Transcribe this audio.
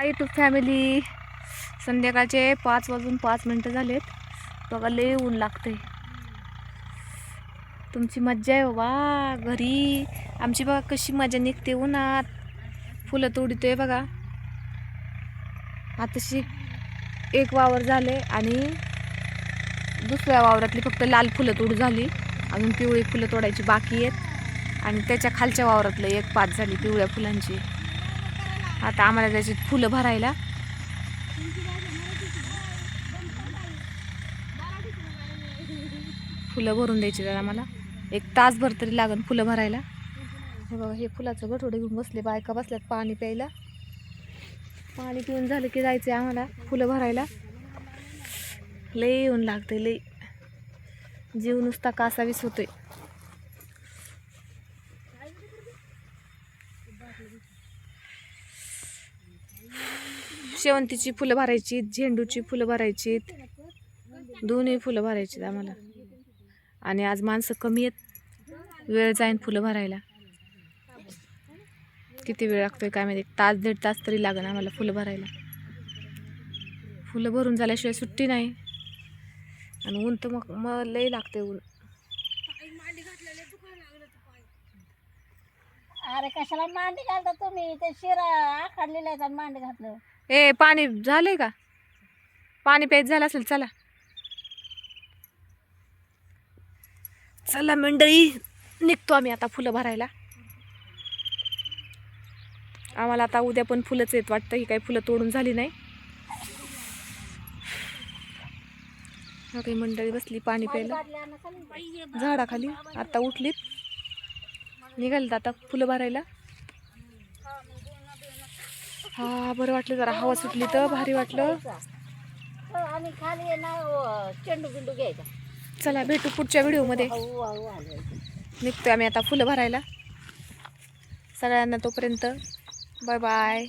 YouTube family, संध्याकाळचे 5:05 झालेत. बघा लय ऊन लागतंय. तुमची मज्जा आहे वा घरी. आमची बघा कशी मजा निघते उन्हात. फुलं तोडतोय बघा. आताशी एक वावर झाले आणि दुसऱ्या वावरातली फक्त लाल फुलं तोड झाली. अजून पिवळी फुलं तोडायची बाकी आहेत. आणि त्याच्या खालच्या वावरातलं एक पात झाली पिवळ्या फुलांची. आता आम्हाला त्याची फुलं भरायला फुलं भरून द्यायची. जरा आम्हाला 1 तासभर तरी लागेल फुलं भरायला. हे बघा हे फुलाचं गठोडे घेऊन बसले. बायका बसल्यात पाणी प्यायला. पाणी पिऊन झालं की जायचं आम्हाला फुलं भरायला. लय ऊन लागते लय. जीव नुसता कासावीस होतोय. शेवंतीची फुलं भरायची, झेंडूची फुलं भरायची, दोन्ही फुलं भरायची आम्हाला. आणि आज माणसं कमी आहेत. वेळ जाईन फुलं भरायला. किती वेळ लागतोय काय माहिती. 1-1.5 तास तरी लागेल आम्हाला फुलं भरायला. फुलं भरून झाल्याशिवाय सुट्टी नाही. आणि ऊन तर मग लय लागते ऊन. अरे कशाला मांडी घालता तुम्ही? ते शिरा आखडलेला आहे आणि मांडी घातलं. ए पाणी झालंय का? पाणी प्यायचं झालं असेल. चला चला मंडळी, निघतो आम्ही आता फुलं भरायला. आम्हाला आता उद्या पण फुलंच येत वाटतं. ही काही फुलं तोडून झाली नाही. काही मंडळी बसली पाणी प्यायला झाडाखाली. आता उठलीत, निघालीत आता फुलं भरायला. हा बरं वाटलं, जरा हवा सुटली तर भारी वाटलं. आणि खाली ना चेंडू बिंडू घ्यायचा. चला भेटू पुढच्या व्हिडिओमध्ये. निघतोय आम्ही आता फुलं भरायला. सगळ्यांना तोपर्यंत बाय बाय.